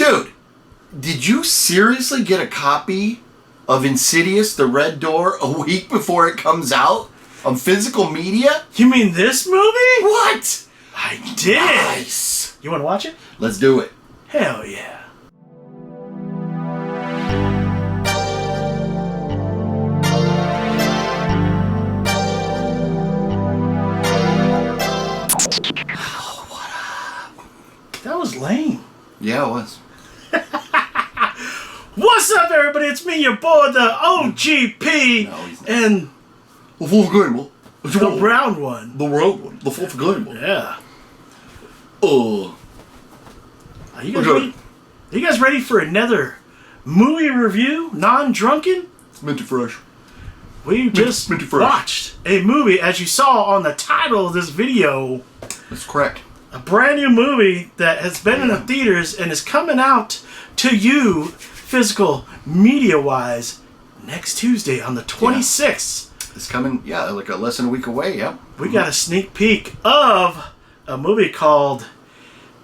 Dude, did you seriously get a copy of Insidious, The Red Door, a week before it comes out on physical media? You mean this movie? What? I did. Nice. You want to watch it? Let's do it. Hell yeah. That was lame. Yeah, it was. What's up, everybody? It's me, your boy, the OGP, No, he's not. and The fourth game. the round one. The round one. The fourth game. Yeah. Oh. Are you guys ready for another movie review? Non-drunken? It's minty fresh. We just minty fresh. watched a movie, as you saw on the title of this video. That's correct. A brand new movie that has been in the theaters and is coming out to you, physical media-wise, next Tuesday on the 26th. It's coming, like less than a week away, yep. We got a sneak peek of a movie called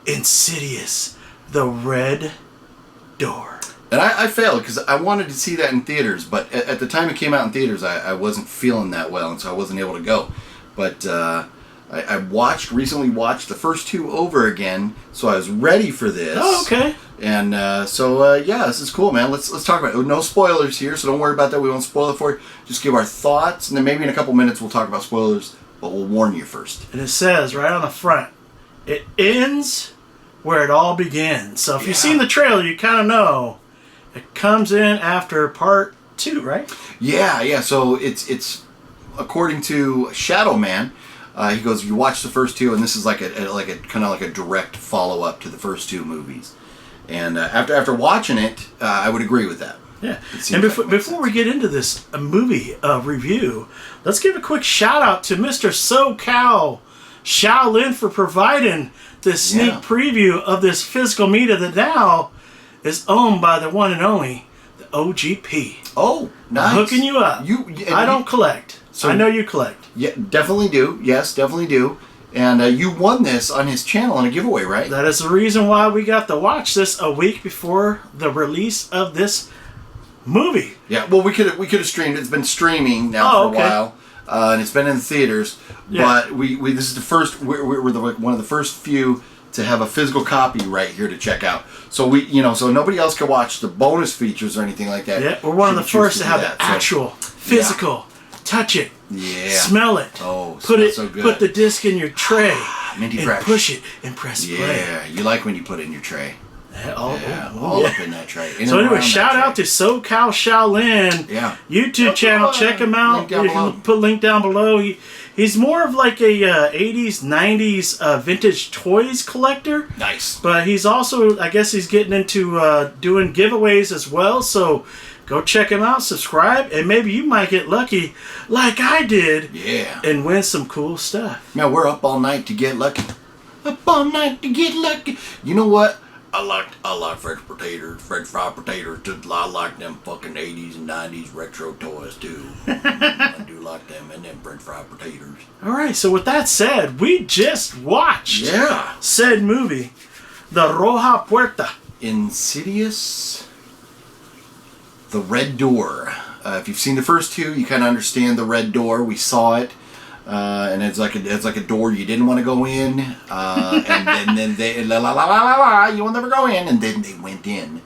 Insidious, The Red Door. And I failed because I wanted to see that in theaters, but at the time it came out in theaters, I wasn't feeling that well, and so I wasn't able to go. But I recently watched the first two over again, so I was ready for this. Oh, okay. And this is cool, man. Let's talk about it. No spoilers here, so don't worry about that. We won't spoil it for you. Just give our thoughts, and then maybe in a couple minutes we'll talk about spoilers, but we'll warn you first. And it says right on the front, it ends where it all begins. So if you've seen the trailer, you kind of know it comes in after part 2, right? Yeah. So it's according to Shadow Man. He goes, you watch the first two, and this is like a kind of like a direct follow up to the first two movies. And after watching it, I would agree with that. Yeah. And before we get into this movie review, let's give a quick shout out to Mr. SoCal Shaolin for providing this sneak preview of this physical media that now is owned by the one and only the OGP. Oh, nice. I'm hooking you up. I don't collect. So I know you collect. Yeah, definitely do. Yes, definitely do. And you won this on his channel in a giveaway, right? That is the reason why we got to watch this a week before the release of this movie. Yeah, well, we could have streamed. It's been streaming now for a while, and it's been in the theaters. Yeah. But we this is the first. We're one of the first few to have a physical copy right here to check out. So so nobody else can watch the bonus features or anything like that. Yeah, we're one of the first to have the actual physical. Touch it. Yeah. Smell it. Oh, put it. So good. Put the disc in your tray. Minty and fresh. Push it and press play. Yeah, you like when you put it in your tray. All up in that tray. So anyway, shout out to SoCal Shaolin. Yeah. YouTube channel. Check him out. You can put a link down below. He's more of like a 80s, 90s vintage toys collector. Nice. But he's also, I guess he's getting into doing giveaways as well. So go check him out, subscribe, and maybe you might get lucky like I did. Yeah. And win some cool stuff. Man, we're up all night to get lucky. Up all night to get lucky. You know what? I like French fried potatoes. I like them fucking 80s and 90s retro toys too. I do like them and them French fried potatoes. Alright, so with that said, we just watched said movie, The Roja Puerta. Insidious, The Red Door. If you've seen the first two, you kind of understand the Red Door. We saw it, and it's like a door you didn't want to go in, and then they you will never go in, and then they went in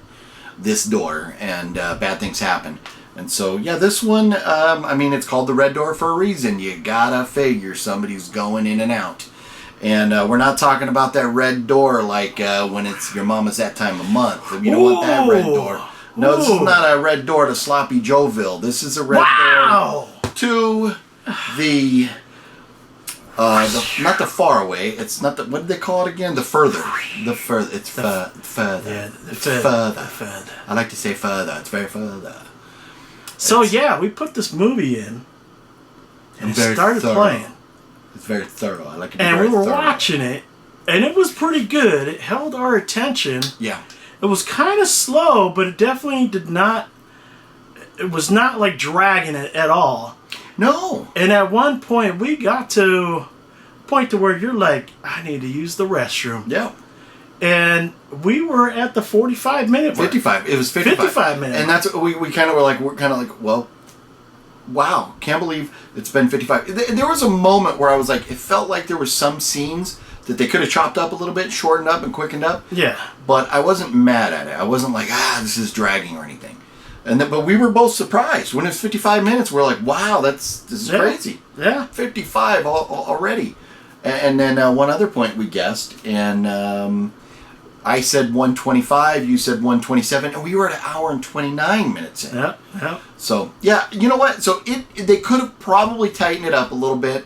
this door, and bad things happen. And so this one, it's called the Red Door for a reason. You gotta figure somebody's going in and out. And we're not talking about that red door like when it's your mama's that time of month. You don't want that red door. No, this is not a red door to Sloppy Joeville. This is a red door to the not the far away. It's not the, what did they call it again? The further. It's further. Yeah, further. I like to say further. It's very further. So we put this movie in and started playing. It's very thorough. I like it. And we were watching it, and it was pretty good. It held our attention. Yeah. It was kind of slow, but it definitely did not. It was not like dragging it at all. No. And at one point, we got to a point to where you're like, I need to use the restroom. Yeah. And we were at the 45-minute mark. 55. It was 55. 55 minutes. And that's we kind of were like, well, wow, can't believe it's been 55. There was a moment where I was like, it felt like there were some scenes that they could have chopped up a little bit, shortened up and quickened up. Yeah. But I wasn't mad at it. I wasn't like, this is dragging or anything. But we were both surprised. When it was 55 minutes, we're like, wow, this is crazy. Yeah. 55 already. And then one other point we guessed, and I said 125, you said 127, and we were at 1 hour and 29 minutes in. Yeah, yeah. So, yeah, you know what? So they could have probably tightened it up a little bit,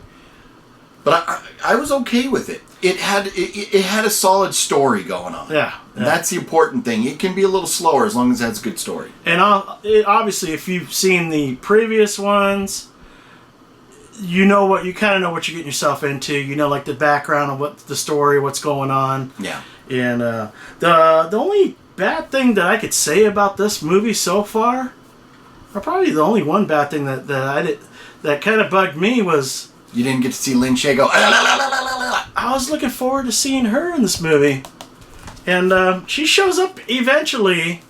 but I was okay with it. It had a solid story going on. Yeah. And that's the important thing. It can be a little slower as long as it has a good story. And obviously, if you've seen the previous ones, you kind of know what you're getting yourself into. You know, like the background of what the story, what's going on. Yeah. And the only bad thing that I could say about this movie so far, or probably the only one bad thing that kind of bugged me was you didn't get to see Lin Shaye go. I was looking forward to seeing her in this movie, and she shows up eventually.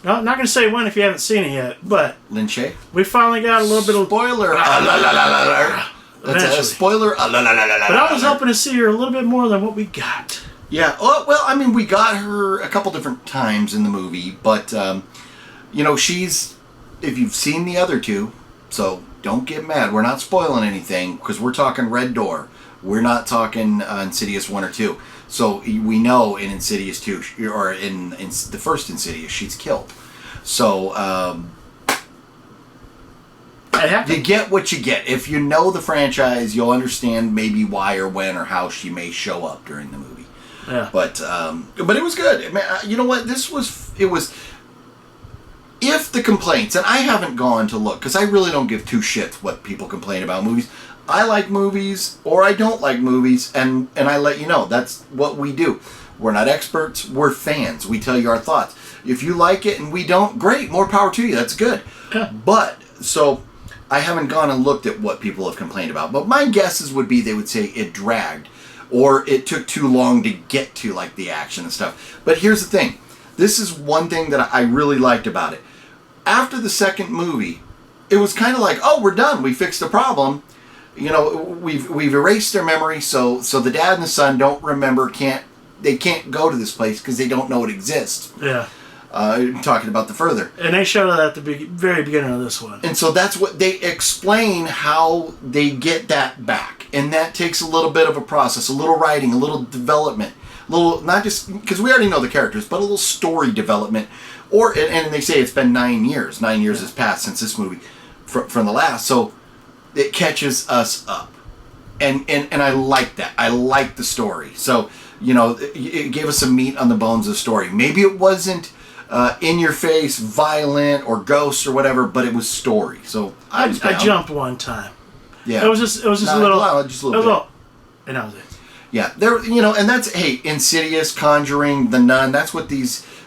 No, I'm not going to say when if you haven't seen it yet, but Lin Shaye. We finally got a little bit of spoiler. That's a spoiler. But I was hoping to see her a little bit more than what we got. Yeah. Well, I mean, we got her a couple different times in the movie, but she's. If you've seen the other two, so don't get mad. We're not spoiling anything because we're talking Red Door. We're not talking Insidious 1 or 2. So we know in Insidious 2, or in the first Insidious, she's killed. So you get what you get. If you know the franchise, you'll understand maybe why or when or how she may show up during the movie. Yeah. But it was good. I mean, you know what? It was. If the complaints, and I haven't gone to look, because I really don't give two shits what people complain about movies. I like movies, or I don't like movies, and I let you know. That's what we do. We're not experts. We're fans. We tell you our thoughts. If you like it and we don't, great. More power to you. That's good. Yeah. But, so, I haven't gone and looked at what people have complained about. But my guesses would be they would say it dragged, or it took too long to get to, like, the action and stuff. But here's the thing. This is one thing that I really liked about it. After the second movie, it was kind of like, oh, we're done. We fixed the problem. You know, we've erased their memory, so the dad and the son don't remember, can't go to this place because they don't know it exists. Yeah. Talking about the further. And they showed it at the very beginning of this one. And so that's what they explain how they get that back. And that takes a little bit of a process, a little writing, a little development, not just, because we already know the characters, but a little story development. And they say it's been 9 years. 9 years has passed since this movie from the last. So it catches us up. And I like that. I like the story. So, it gave us some meat on the bones of the story. Maybe it wasn't in your face, violent, or ghosts or whatever, but it was story. So I jumped one time. Yeah. It was just a little. Just a little bit. And that was it. Yeah. And that's, Insidious, Conjuring, The Nun, that's what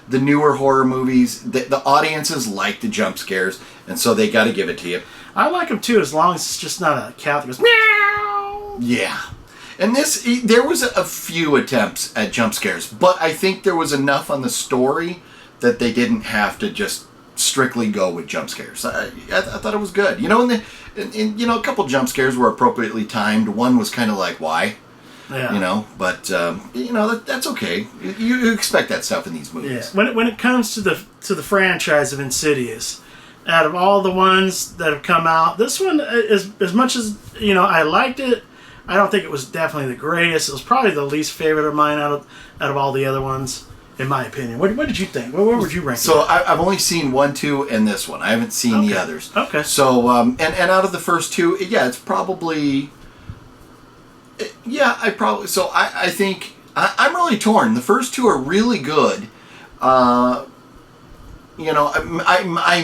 the newer horror movies, the audiences like the jump scares, and so they got to give it to you. I like them too, as long as it's just not a cat that goes meow. Yeah, and there was a few attempts at jump scares, but I think there was enough on the story that they didn't have to just strictly go with jump scares. I thought it was good. And a couple jump scares were appropriately timed. One was kind of like, why? Yeah. But that's okay. You expect that stuff in these movies. Yeah. When it comes to the franchise of Insidious, out of all the ones that have come out, this one is, as much as I liked it, I don't think it was definitely the greatest. It was probably the least favorite of mine out of all the other ones, in my opinion. What did you think? Where would you rank it? So I've only seen 1, 2, and this one. I haven't seen the others. Okay. So and out of the first two, it's probably. Yeah, I think I'm really torn. The first two are really good. I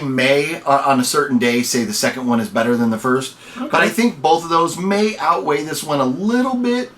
may on a certain day say the second one is better than the first, but I think both of those may outweigh this one a little bit.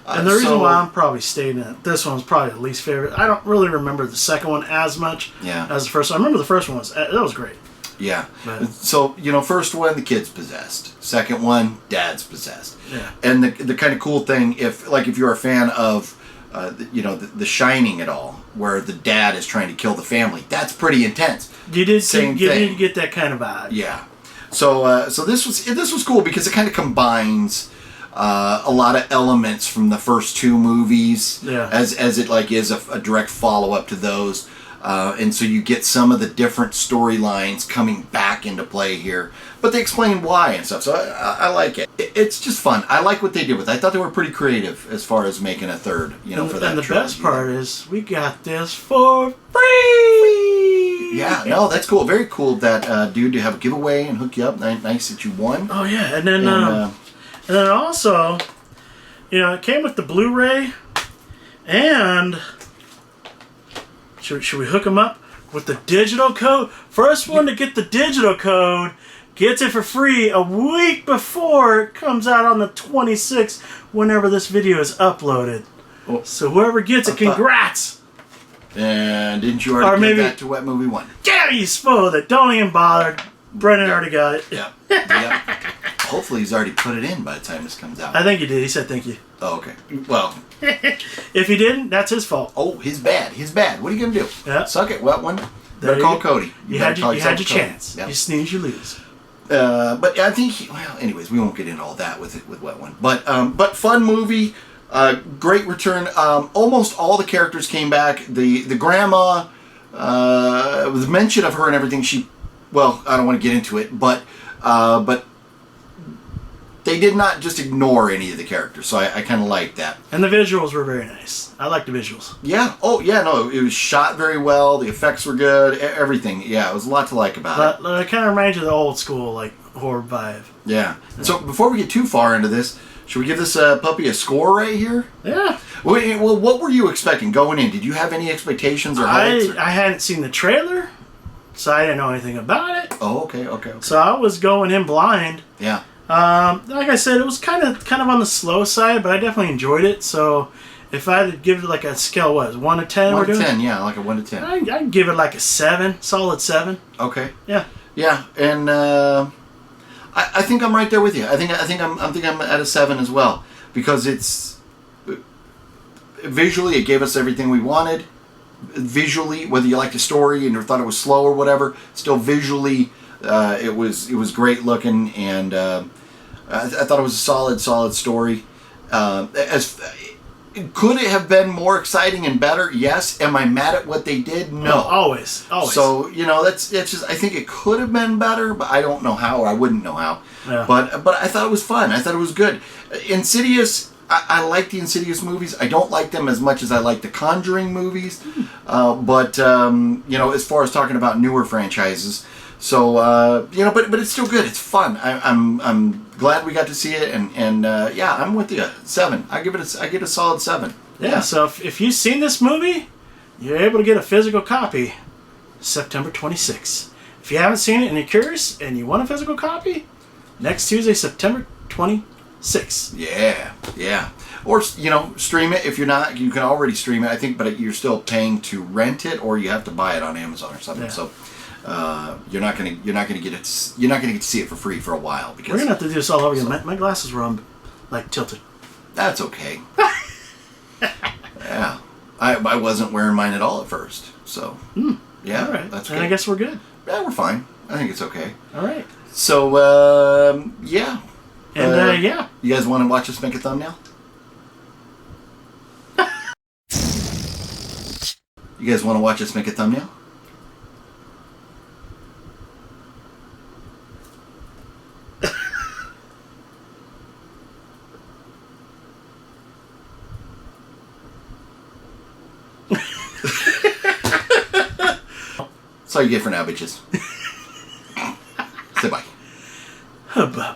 And the reason why I'm probably stating that this one was probably the least favorite, I don't really remember the second one as much as the first one. I remember the first one was great. Yeah. But, so, first one, the kid's possessed. Second one, dad's possessed. Yeah. And the kind of cool thing, if you're a fan of the Shining at all, where the dad is trying to kill the family. That's pretty intense. You did get that kind of vibe. Yeah. So this was cool because it kind of combines a lot of elements from the first two movies, as it like is a direct follow up to those, and so you get some of the different storylines coming back into play here, but they explain why and stuff. So I like it. It's just fun. I like what they did with it. I thought they were pretty creative as far as making a third, for that. And the best part is we got this for free. Yeah, no, that's cool. Very cool of that dude to have a giveaway and hook you up. Nice that you won. Oh yeah, and then also, it came with the Blu-ray, and should we hook them up with the digital code? First one to get the digital code gets it for free a week before it comes out on the 26th, whenever this video is uploaded. Oh. So whoever gets it, congrats! And didn't you already give that to Wet Movie 1? Yeah, you spoiled it. Don't even bother. Brennan already got it. Yeah. Hopefully he's already put it in by the time this comes out. I think he did. He said thank you. Oh, okay. Well. If he didn't, that's his fault. Oh, he's bad. What are you going to do? Yeah. Suck it, wet one. Better call Cody. You had your chance. Yep. You snooze, you lose. But I think, anyways, we won't get into all that with Wet One. But fun movie. Great return. Almost all the characters came back. The grandma, with mention of her and everything, I don't want to get into it, but they did not just ignore any of the characters, so I kind of like that. And the visuals were very nice. I like the visuals. Yeah. Oh, yeah, no, it was shot very well. The effects were good. Everything. Yeah, it was a lot to like about it. It kind of reminds you of the old school, horror vibe. Yeah. So before we get too far into this, should we give this puppy a score right here? Yeah. Well, what were you expecting going in? Did you have any expectations or hopes? I hadn't seen the trailer, so I didn't know anything about it. Oh, okay. So I was going in blind. Yeah. Like I said, it was kind of on the slow side, but I definitely enjoyed it. So if I had to give it like a scale, 1 to 10? 1 to 10, yeah, like a 1 to 10. I'd give it like a 7, solid 7. Okay. Yeah. Yeah, and I think I'm right there with you. I think I'm at a 7 as well, because it's visually it gave us everything we wanted. Visually, whether you liked the story and you thought it was slow or whatever, still visually it was great looking, and I thought it was a solid story. Could it have been more exciting and better? Yes. Am I mad at what they did? No. Always. So that's just. I think it could have been better, but I don't know how, or I wouldn't know how. Yeah. But I thought it was fun. I thought it was good. Insidious. I like the Insidious movies. I don't like them as much as I like the Conjuring movies. But as far as talking about newer franchises. So but it's still good. It's fun. I'm glad we got to see it, and I'm with you. 7. I get a solid 7. Yeah. So if you've seen this movie, you're able to get a physical copy September 26th. If you haven't seen it and you're curious and you want a physical copy, next Tuesday, September 26th. Yeah. Or stream it if you're not. You can already stream it, I think, but you're still paying to rent it, or you have to buy it on Amazon or something. Yeah. So. You're not gonna get to see it for free for a while, because we're gonna have to do this all over again. My glasses were tilted. That's okay. Yeah, I wasn't wearing mine at all at first, so yeah, all right. That's good. And I guess we're good. Yeah, we're fine. I think it's okay. All right. So yeah, and you guys want to watch us make a thumbnail? You guys want to watch us make a thumbnail? That's all you get for now, bitches. Say bye. Bye-bye.